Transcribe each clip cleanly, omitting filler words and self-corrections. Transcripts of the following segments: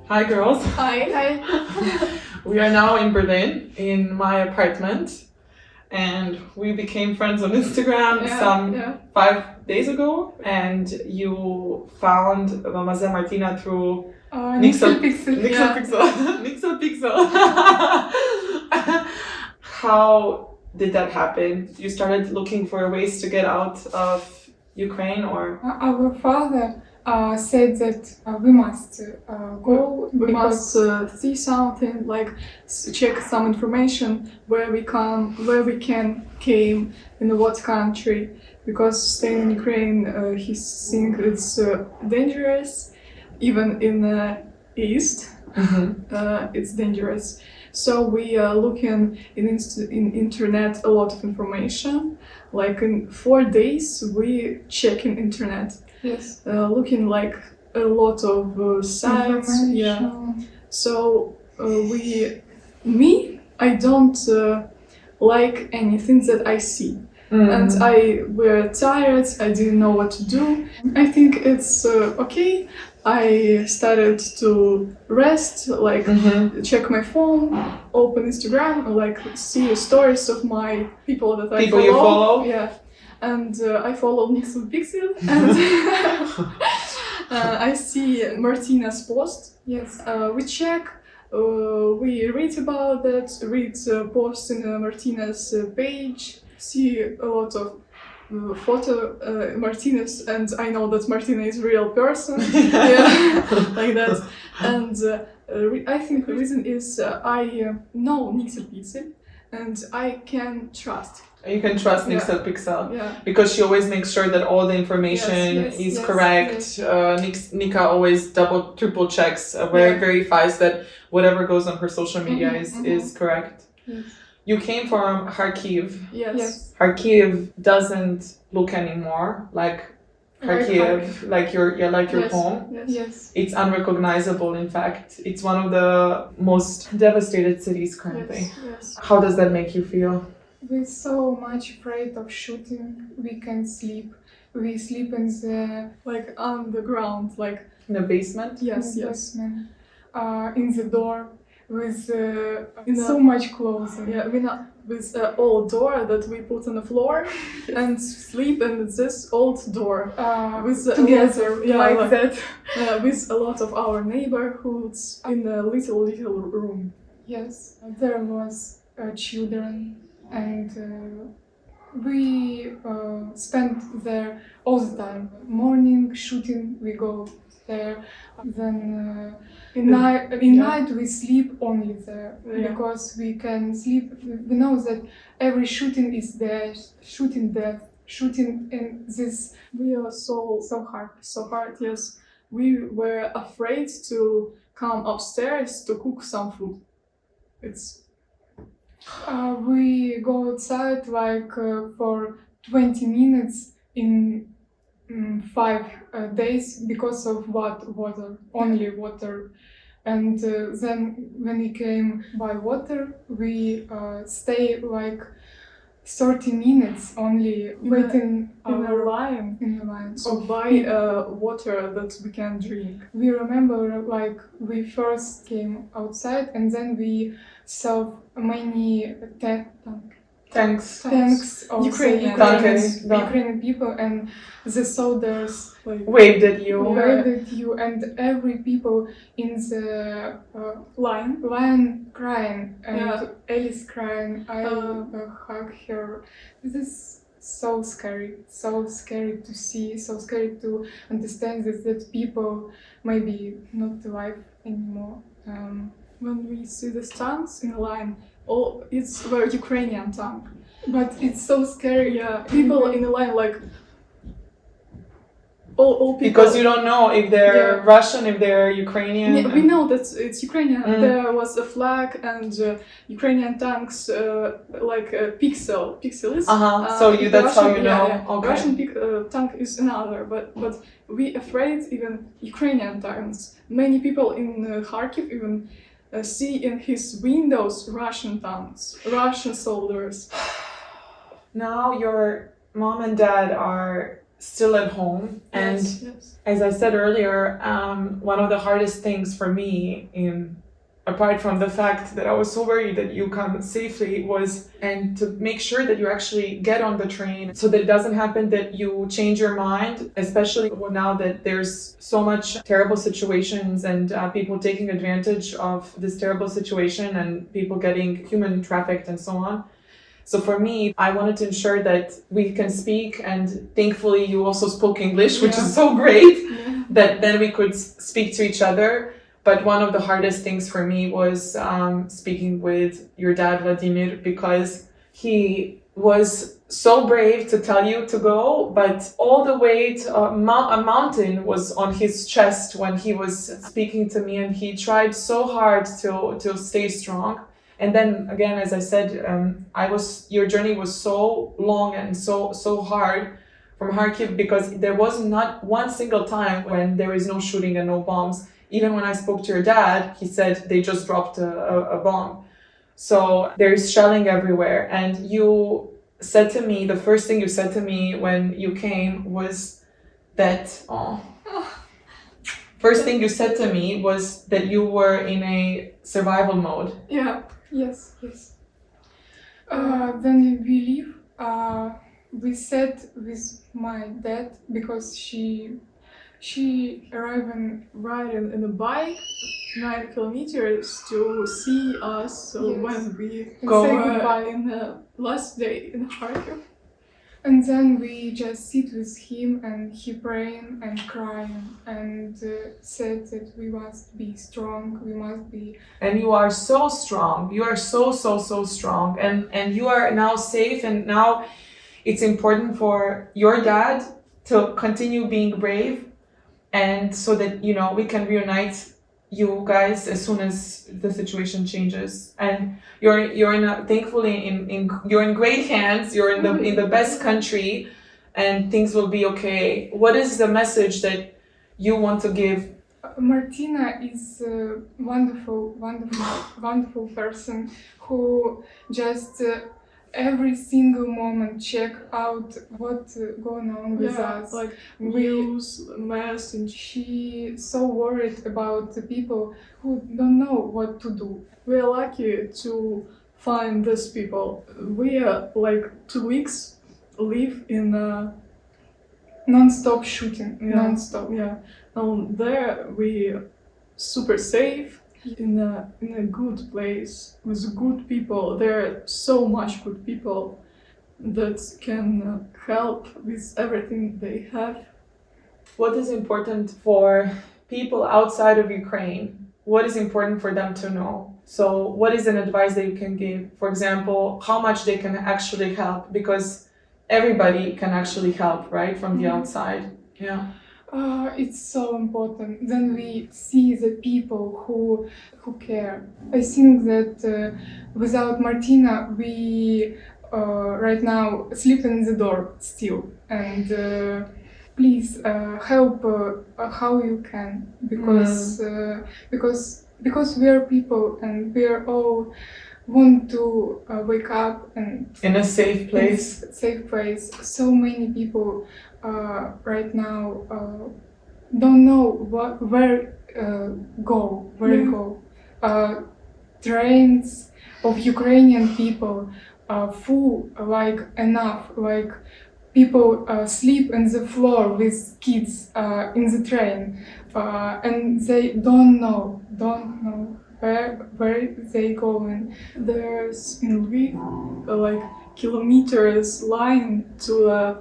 Hi, girls. Hi. We are now in Berlin in my apartment, and we became friends on Instagram 5 days ago. And you found Mademoiselle Martina through Nixel Pixel. Nixel Pixel. How did that happen? You started looking for ways to get out of Ukraine, or? Our father said that we must go. We must see something, like check some information where we can came in what country, because staying in Ukraine he think it's dangerous, even in the east. It's dangerous. So we are looking in internet a lot of information. Like in 4 days we check in internet. Yes. Looking like a lot of sites. Yeah. So I don't like anything that I see. And I were tired, I didn't know what to do. I think it's okay. I started to rest, like check my phone, open Instagram, like see stories of my people that I follow. You follow? Yeah. And I follow Nixel Pixel, and I see Martina's post. Yes. We check, we read about that, read posts in Martina's page, see a lot of photo Martina's, and I know that Martina is a real person. Yeah, like that. And I think the reason is I know Nixel Pixel, and I can trust. You can trust Nixel Pixel, Yeah. because she always makes sure that all the information is correct. Yes. Nika always triple checks, verifies that whatever goes on her social media is correct. Yes. You came from Kharkiv. Yes. Kharkiv doesn't look anymore like Kharkiv, like your home. Yes. It's unrecognizable. In fact, it's one of the most devastated cities currently. Yes. How does that make you feel? We're so much afraid of shooting. We can't sleep. We sleep in the Like on the ground, like In the basement? yes. basement, in the door with so a- much clothes. Yeah, we not with an old door that we put on the floor and sleep in this old door with together like that. with a lot of our neighborhoods in a little room. Yes, there was children, and we spent there all the time. Morning shooting, we go there. Then night we sleep only there because we can sleep. We know that every shooting is there, shooting death, shooting in this. We are so hard. Yes, we were afraid to come upstairs to cook some food. It's We go outside like for 20 minutes in 5 days because of water, only water. And then when we came by water, we stay like 30 minutes only waiting in a line in the line. to buy water that we can drink. We remember like we first came outside and then we saw many Tanks. of Ukrainian people, and the soldiers Waved at you. waved at you, and every people in the line crying, and Alice crying. I hug her. This is so scary to see, so scary to understand that people maybe not alive anymore. When we see the tanks in a line, it's very Ukrainian tank. But it's so scary. Yeah, people in the line like all people. Because you don't know if they're Russian, if they're Ukrainian. Yeah, we know that it's Ukrainian. There was a flag and Ukrainian tanks like Pixel is. So that's how you know. Yeah. Okay. Russian tank is another, but we afraid even Ukrainian tanks. Many people in Kharkiv even see in his windows Russian tanks, Russian soldiers. Now your mom and dad are still at home. And yes. as I said earlier, one of the hardest things for me, apart from the fact that I was so worried that you come safely, was and to make sure that you actually get on the train, so that it doesn't happen that you change your mind, especially now that there's so much terrible situations and people taking advantage of this terrible situation and people getting human trafficked and so on. So for me, I wanted to ensure that we can speak, and thankfully you also spoke English, which is so great, that then we could speak to each other. But one of the hardest things for me was speaking with your dad, Vladimir, because he was so brave to tell you to go, but all the weight, a mountain was on his chest when he was speaking to me, and he tried so hard to stay strong. And then again, as I said, your journey was so long and so hard from Kharkiv, because there was not one single time when there is no shooting and no bombs. Even when I spoke to your dad, he said they just dropped a bomb. So there's shelling everywhere. And you said to me, the first thing you said to me when you came was that, first thing you said to me was that you were in a survival mode. Yeah. Yes. Then we leave. We sat with my dad because she arrived riding in a bike 9 kilometers to see us. So when we go say goodbye in the last day in Kharkiv. And then we just sit with him, and he praying and crying and said that we must be strong, we must be. And you are so strong. You are so strong. And you are now safe, and now it's important for your dad to continue being brave, and so that, we can reunite you guys as soon as the situation changes. And you're thankfully you're in great hands. You're in the best country, and things will be okay. What is the message that you want to give? Martina is a wonderful person who just every single moment check out what's going on with us. Like news, mass, and she so worried about the people who don't know what to do. We are lucky to find these people. We are 2 weeks live in non-stop shooting, non-stop. Yeah, and there we super safe. In a good place with good people. There are so much good people that can help with everything they have. What is important for people outside of Ukraine? What is important for them to know? So what is an advice that you can give? For example, how much they can actually help? Because everybody can actually help, right? From the outside. Yeah. It's so important. Then we see the people who care. I think that without Martina, we right now sleep in the door still. And please help how you can, because we are people, and we are all want to wake up and in a safe place. So many people right now don't know where go. Trains of Ukrainian people full, enough, people sleep on the floor with kids in the train, and they don't know where they going. There's in Lviv kilometers line to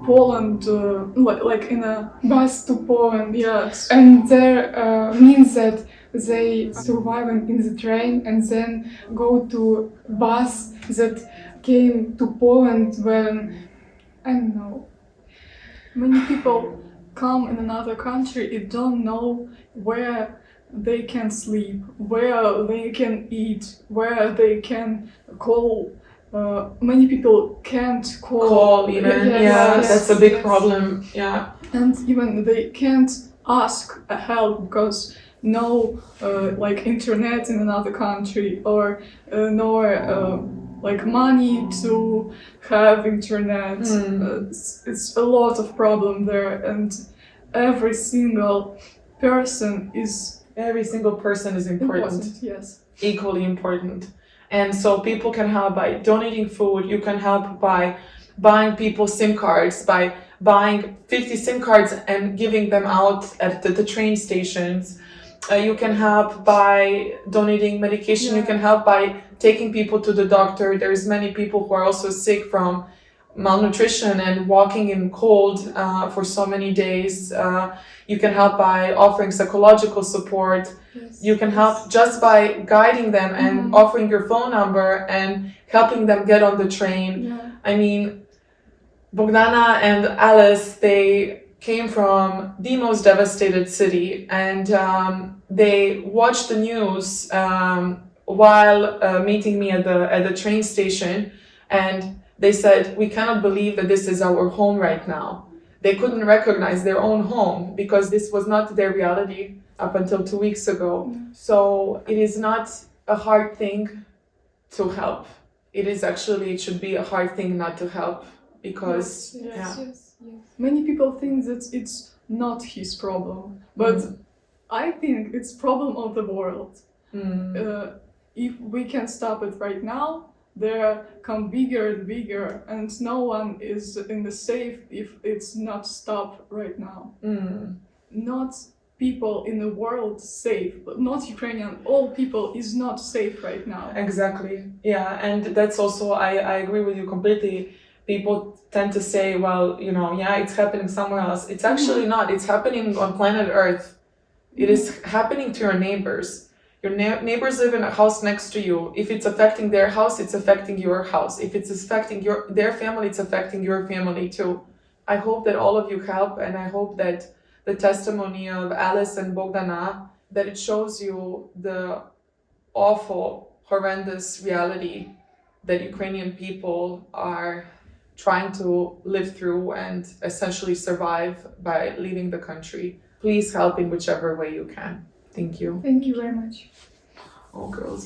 Poland, in a bus to Poland. Yes, and there means that they surviving in the train and then go to bus that came to Poland when, I don't know. Many people come in another country and don't know where they can sleep, where they can eat, where they can call. Many people can't call even. Yes, that's a big problem. Yeah, and even they can't ask help because no internet in another country or nor like money to have internet. It's a lot of problem there, and every single person is important. Yes. Equally important. And so people can help by donating food, you can help by buying people SIM cards, by buying 50 SIM cards and giving them out at the train stations. You can help by donating medication, you can help by taking people to the doctor. There's many people who are also sick from malnutrition and walking in cold for so many days. You can help by offering psychological support. You can help just by guiding them and offering your phone number and helping them get on the train. I mean, Bogdana and Alice, they came from the most devastated city, and they watched the news while meeting me at the train station, and they said, "We cannot believe that this is our home right now." They couldn't recognize their own home because this was not their reality up until 2 weeks ago. So it is not a hard thing to help. It should be a hard thing not to help, because Yes. Many people think that it's not his problem, but I think it's problem of the world. If we can stop it right now, they come bigger and bigger, and no one is in the safe if it's not stopped right now. Not people in the world safe, but not Ukrainian. All people is not safe right now. Exactly. Yeah, and that's also, I agree with you completely. People tend to say, well, it's happening somewhere else. It's actually not. It's happening on planet Earth. It is happening to your neighbors. Your neighbors live in a house next to you. If it's affecting their house, it's affecting your house. If it's affecting their family, it's affecting your family too. I hope that all of you help, and I hope that the testimony of Alice and Bogdana, that it shows you the awful, horrendous reality that Ukrainian people are trying to live through and essentially survive by leaving the country. Please help in whichever way you can. Thank you. Thank you very much. Oh, girls.